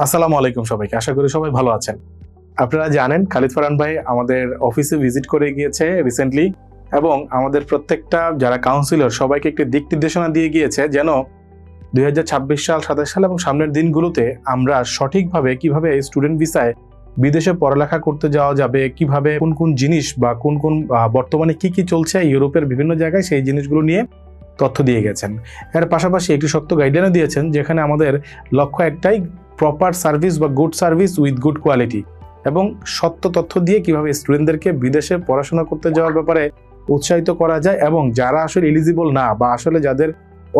আসসালামু আলাইকুম সবাইকে, আশা করি সবাই ভালো আছেন। আপনারা জানেন খালিদ ফারহান ভাই আমাদের অফিসে ভিজিট করে গিয়েছে রিসেন্টলি এবং আমাদের প্রত্যেকটা যারা কাউন্সিলর সবাইকে একটি দিক নির্দেশনা দিয়ে গিয়েছে যেন 2026 সাল 27 সাল এবং সামনের দিনগুলোতে আমরা সঠিকভাবে কিভাবে স্টুডেন্ট ভিসায় বিদেশে পড়ালেখা করতে যাওয়া যাবে, কিভাবে কোন কোন জিনিস বা কোন কোন বর্তমানে কি কি চলছে ইউরোপের বিভিন্ন জায়গায় সেই জিনিসগুলো নিয়ে তথ্য দিয়ে গেছেন। এর পাশাপাশি একটি শক্ত গাইডলাইনও দিয়েছেন যেখানে আমাদের লক্ষ্য একটাই, প্রপার সার্ভিস বা good service with good quality এবং সত্য তথ্য দিয়ে কিভাবে স্টুডেন্টদেরকে বিদেশে পড়াশোনা করতে যাওয়ার ব্যাপারে উৎসাহিত করা যায় এবং যারা আসলে এলিজিবল না বা আসলে যাদের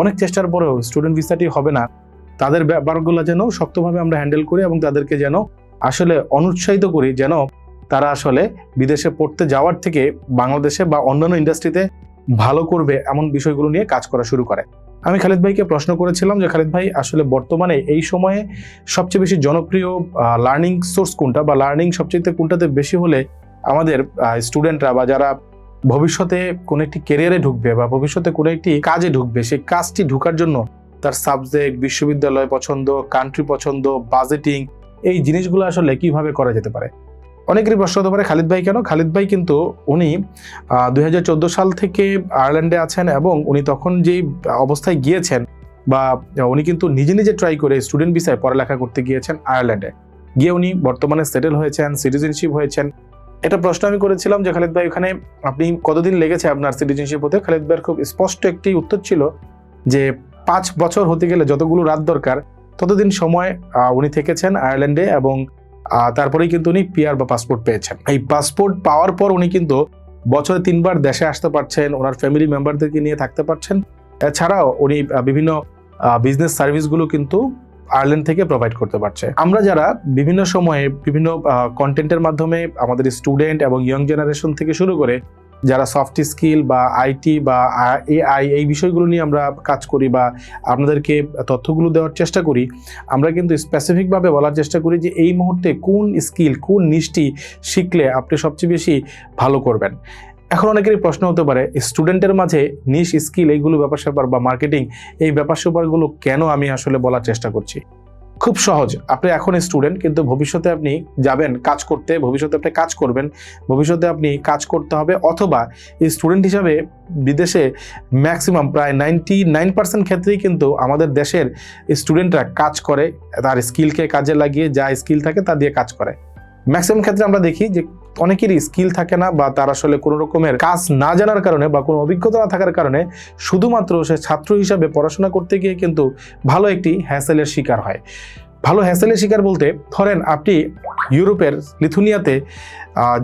অনেক চেষ্টার পরেও স্টুডেন্ট ভিসাটি হবে না তাদের ব্যাপারগুলো যেন শক্তভাবে আমরা হ্যান্ডেল করি এবং তাদেরকে যেন আসলে অনুৎসাহিত করি যেন তারা আসলে বিদেশে পড়তে যাওয়ার থেকে বাংলাদেশে বা অন্যান্য ইন্ডাস্ট্রিতে ভালো করবে এমন বিষয়গুলো নিয়ে কাজ করা শুরু করে। আমি খালিদ ভাইকে প্রশ্ন করেছিলাম যে খালিদ ভাই আসলে বর্তমানে এই সময়ে সবচেয়ে বেশি জনপ্রিয় লার্নিং সোর্স কোনটা বা লার্নিং সবচেয়ে কোনটাতে বেশি হলে আমাদের স্টুডেন্টরা বা যারা ভবিষ্যতে কোনো একটি ক্যারিয়ারে ঢুকবে বা ভবিষ্যতে কোনো একটি কাজে ঢুকবে সেই কাজটি ঢোকার জন্য তার সাবজেক্ট, বিশ্ববিদ্যালয় পছন্দ, কান্ট্রি পছন্দ, বাজেটিং, এই জিনিসগুলো আসলে কিভাবে করা যেতে পারে। অনেকেরই প্রশ্ন হতে পারে খালিদ ভাই কেন? খালিদ ভাই কিন্তু উনি 2014 সাল থেকে আয়ারল্যান্ডে আছেন এবং উনি তখন যেই অবস্থায় গিয়েছেন বা উনি কিন্তু নিজে নিজে ট্রাই করে স্টুডেন্ট ভিসায় পড়ালেখা করতে গিয়েছেন আয়ারল্যান্ডে গিয়ে উনি বর্তমানে সেটেল হয়েছেন, সিটিজেনশিপ হয়েছেন। এটা প্রশ্ন আমি করেছিলাম যে খালিদ ভাই ওখানে আপনি কতদিন লেগেছে আপনার সিটিজেনশিপ হতে? খালিদ ভাইয়ের খুব স্পষ্ট একটি উত্তর ছিল যে 5 বছর হতে গেলে যতগুলো রাত দরকার ততদিন সময় উনি থেকেছেন আয়ারল্যান্ডে এবং তারপরেই কিন্তু উনি পিআর বা পাসপোর্ট পেয়েছেন। এই পাসপোর্ট পাওয়ার পর উনি কিন্তু বছরে 3 বার দেশে আসতে পারছেন, ওনার ফ্যামিলি মেম্বারদেরকে নিয়ে থাকতে পারছেন। এছাড়াও উনি বিভিন্ন বিজনেস সার্ভিসগুলো কিন্তু আয়ারল্যান্ড থেকে প্রোভাইড করতে পারছে। আমরা যারা বিভিন্ন সময়ে বিভিন্ন কন্টেন্টের মাধ্যমে আমাদের স্টুডেন্ট এবং ইয়ং জেনারেশন থেকে শুরু করে যারা সফট স্কিল বা আইটি বা এআই এই বিষয়গুলো নিয়ে আমরা কাজ করি বা আপনাদেরকে তথ্যগুলো দেওয়ার চেষ্টা করি, আমরা কিন্তু স্পেসিফিকভাবে বলার চেষ্টা করি যে এই মুহূর্তে কোন স্কিল, কোন নিশটি শিখলে আপনি সবচেয়ে বেশি ভালো করবেন। এখন অনেকেরই প্রশ্ন হতে পারে স্টুডেন্টের মাঝে নিশ স্কিল এইগুলো ব্যাপার স্যাপার বা মার্কেটিং এই ব্যাপার স্যাপারগুলো কেন আমি আসলে বলার চেষ্টা করছি। খুব সহজ, আপনি এখন স্টুডেন্ট কিন্তু ভবিষ্যতে আপনি যাবেন কাজ করতে, ভবিষ্যতে আপনি কাজ করবেন, ভবিষ্যতে আপনি কাজ করতে হবে অথবা স্টুডেন্ট হিসাবে বিদেশে ম্যাক্সিমাম প্রায় 99% ক্ষেত্রেই কিন্তু আমাদের দেশের স্টুডেন্টরা কাজ করে, তার স্কিলকে কাজে লাগিয়ে যা স্কিল থাকে তা দিয়ে কাজ করে। ম্যাক্সিমাম ক্ষেত্রে আমরা দেখি যে অনেকেরই স্কিল থাকে না বা তার আসলে কোনো রকমের কাজ না জানার কারণে বা কোনো অভিজ্ঞতা না থাকার কারণে শুধুমাত্র সে ছাত্র হিসাবে পড়াশোনা করতে গিয়ে কিন্তু ভালো একটি হ্যাসেলের শিকার হয়। ভালো হ্যাসেলের শিকার বলতে ধরেন আপনি ইউরোপের লিথুনিয়াতে,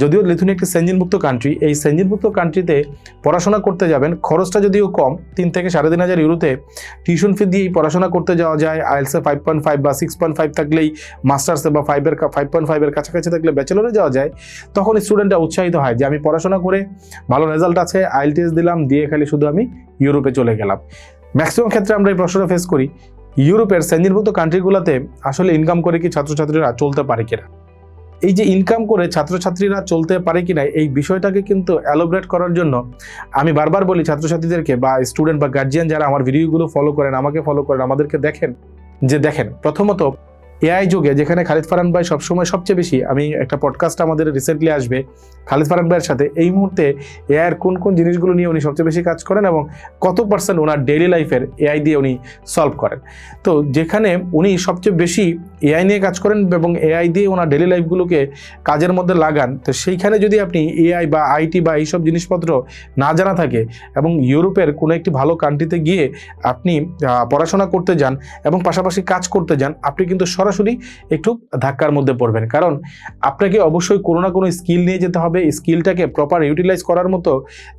যদিও লিথুনিয়া একটি সেনজেনভুক্ত কান্ট্রি, এই সেনজেনভুক্ত কান্ট্রিতে পড়াশোনা করতে যাবেন, খরচটা যদিও কম, 3 থেকে 3,500 ইউরোতে টিউশন ফি দিয়েই পড়াশোনা করতে যাওয়া যায়। আইএলসে 5.5 বা 6.5 থাকলেই মাস্টার্সে বা 5.5 কাছাকাছি থাকলে ব্যাচেলরে যাওয়া যায়। তখন স্টুডেন্টরা উৎসাহিত হয় যে আমি পড়াশোনা করে ভালো রেজাল্ট আছে, আইএলটিএস দিলাম, দিয়ে খালি শুধু আমি ইউরোপে চলে গেলাম। ম্যাক্সিমাম ক্ষেত্রে আমরা এই প্রশ্নটা ফেস করি, ইউরোপের সেনজেনভুক্ত কান্ট্রিগুলোতে আসলে ইনকাম করে কি ছাত্রছাত্রীরা চলতে পারে কিনা। এই যে ইনকাম করে ছাত্রছাত্রীরা চলতে পারে কিনা এই বিষয়টাকে কিন্তু এলোবরেট করার জন্য আমি বারবার বলি ছাত্রছাত্রীদেরকে বা স্টুডেন্ট বা গার্জিয়ান যারা আমার ভিডিওগুলো ফলো করেন, আমাকে ফলো করেন, আমাদেরকে দেখেন, যে দেখেন প্রথমত এআই যুগে যেখানে খালিদ ফারহান ভাই সবসময় সবচেয়ে বেশি, আমি একটা পডকাস্ট আমাদের রিসেন্টলি আসবে খালিদ ফারহান ভাইয়ের সাথে, এই মুহূর্তে এআইয়ের কোন কোন জিনিসগুলো নিয়ে উনি সবচেয়ে বেশি কাজ করেন এবং কত পার্সেন্ট ওনার ডেইলি লাইফের এআই দিয়ে উনি সলভ করেন। তো যেখানে উনি সবচেয়ে বেশি এআই নিয়ে কাজ করেন এবং এআই দিয়ে ওনার ডেইলি লাইফগুলোকে কাজের মধ্যে লাগান, তো সেইখানে যদি আপনি এআই বা আইটি বা এইসব জিনিসপত্র না জানা থাকে এবং ইউরোপের কোনো একটি ভালো কান্ট্রিতে গিয়ে আপনি পড়াশোনা করতে যান এবং পাশাপাশি কাজ করতে যান, আপনি কিন্তু সরাসরি একটু ধাক্কার মধ্যে পড়বেন। কারণ আপনাকে অবশ্যই কোনো না কোনো স্কিল নিয়ে যেতে হবে, স্কিলটাকে প্রপার ইউটিলাইজ করার মতো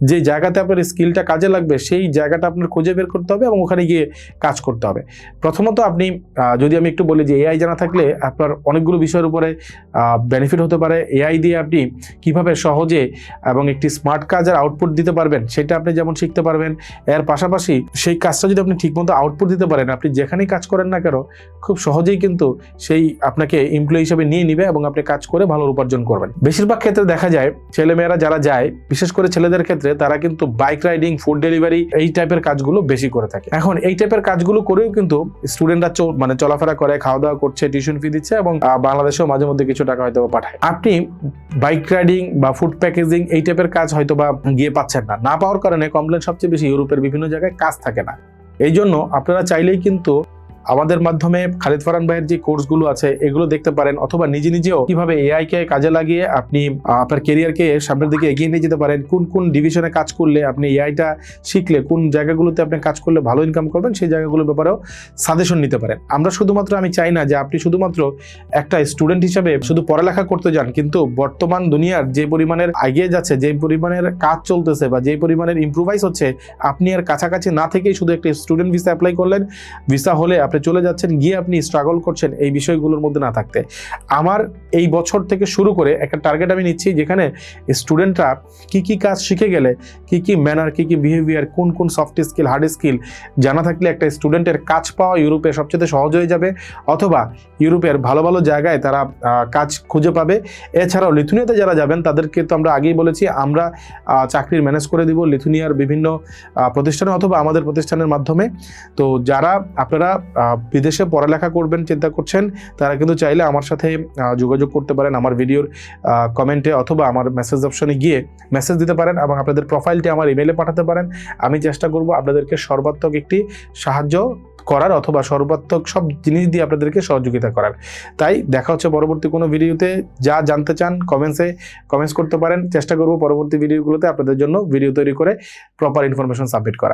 যে জায়গাতে আপনার স্কিলটা কাজে লাগবে সেই জায়গাটা আপনার খুঁজে বের করতে হবে এবং ওখানে গিয়ে কাজ করতে হবে। প্রথমত আপনি যদি আমি একটু বলি যে এআই জানা থাকলে আপনার অনেকগুলো বিষয়ের উপরে বেনিফিট হতে পারে। এআই দিয়ে আপনি কিভাবে সহজে এবং একটি স্মার্ট কাজের আউটপুট দিতে পারবেন সেটা আপনি যেমন শিখতে পারবেন, এর পাশাপাশি সেই কাজটা যদি আপনি ঠিকমতো আউটপুট দিতে পারেন, আপনি যেখানেই কাজ করেন না কেন খুব সহজেই কিন্তু সেই আপনাকে এমপ্লয়ি হিসেবে নিয়ে নিবে এবং আপনি কাজ করে ভালো উপার্জন করবেন। বেশিরভাগ ক্ষেত্রে দেখা যায় ছেলেমেয়েরা যারা যায়, বিশেষ করে ছেলেদের ক্ষেত্রে, তারা কিন্তু বাইক রাইডিং, ফুড ডেলিভারি এই টাইপের কাজগুলো বেশি করে থাকে। এখন এই টাইপের কাজগুলো করেও কিন্তু স্টুডেন্টরা চলাফেরা করে, খাওয়া দাওয়া করছে, টিউশন ফি দিচ্ছে এবং বাংলাদেশেও মাঝে মধ্যে কিছু টাকা হয়তো পাঠায়। আপনি বাইক রাইডিং বা ফুড প্যাকেজিং এই টাইপের কাজ হয়তো বা গিয়ে পাচ্ছেন না পাওয়ার কারণে কমপ্লেন সবচেয়ে বেশি ইউরোপের বিভিন্ন জায়গায় কাজ থাকে না। এই জন্য আপনারা চাইলেই কিন্তু আমাদের মাধ্যমে খালিদ ফারহান ভাইয়ের যে কোর্সগুলো আছে এগুলো দেখতে পারেন, অথবা নিজেও কিভাবে এআই কে কাজে লাগিয়ে আপনি আপনার ক্যারিয়ারকে সামনের দিকে এগিয়ে নিয়ে যেতে পারেন, কোন ডিভিশনে কাজ করলে আপনি এআইটা শিখলে কোন জায়গাগুলোতে আপনি কাজ করলে ভালো ইনকাম করবেন সেই জায়গাগুলোর ব্যাপারেও সাজেশন নিতে পারেন। আমি চাই না যে আপনি শুধুমাত্র একটা স্টুডেন্ট হিসেবে শুধু পড়ালেখা করতে যান, কিন্তু বর্তমান দুনিয়ার যে পরিমাণের এগিয়ে যাচ্ছে, যে পরিমাণের কাজ চলতেছে বা যে পরিমাণের ইমপ্রুভাইজ হচ্ছে, আপনি আর কাছাকাছি না থেকেই শুধু একটা স্টুডেন্ট ভিসা অ্যাপ্লাই করলেন, ভিসা হলে আপনি চলে যাচ্ছেন, গিয়ে আপনি স্ট্রাগল করছেন, এই বিষয়গুলোর মধ্যে না থাকতে আমার এই বছর থেকে শুরু করে একটা টার্গেট আমি নিচ্ছি, যেখানে স্টুডেন্টরা কি কাজ শিখে গেলে, কি ম্যানার, কি বিহেভিয়ার, কোন সফট স্কিল, হার্ড স্কিল জানা থাকলে একটা স্টুডেন্টের কাজ পাওয়া ইউরোপে সবচেয়ে সহজ হয়ে যাবে, অথবা ইউরোপের ভালো জায়গায় তারা কাজ খুঁজে পাবে। এছাড়াও লিথুনিয়াতে যারা যাবেন তাদেরকে তো আমরা আগেই বলেছি আমরা চাকরির ম্যানেজ করে দিব লিথুনিয়ার বিভিন্ন প্রতিষ্ঠানে অথবা আমাদের প্রতিষ্ঠানের মাধ্যমে। তো যারা আপনারা বিদেশে পড়ালেখা করবেন চিন্তা করছেন, তারা কিন্তু চাইলে আমার সাথে যোগাযোগ করতে পারেন, আমার ভিডিওর কমেন্টে অথবা আমার মেসেজ অপশনে গিয়ে মেসেজ দিতে পারেন এবং আপনাদের প্রোফাইলটি আমার ইমেলে পাঠাতে পারেন। আমি চেষ্টা করব আপনাদেরকে সর্বাত্মক একটি সাহায্য করার অথবা সর্বাত্মক সব জিনিস দিয়ে আপনাদেরকে সহযোগিতা করার। তাই দেখা হচ্ছে পরবর্তী কোনো ভিডিওতে। যা জানতে চান কমেন্টস করতে পারেন, চেষ্টা করব পরবর্তী ভিডিওগুলোতে আপনাদের জন্য ভিডিও তৈরি করে প্রপার ইনফরমেশন সাবমিট করার।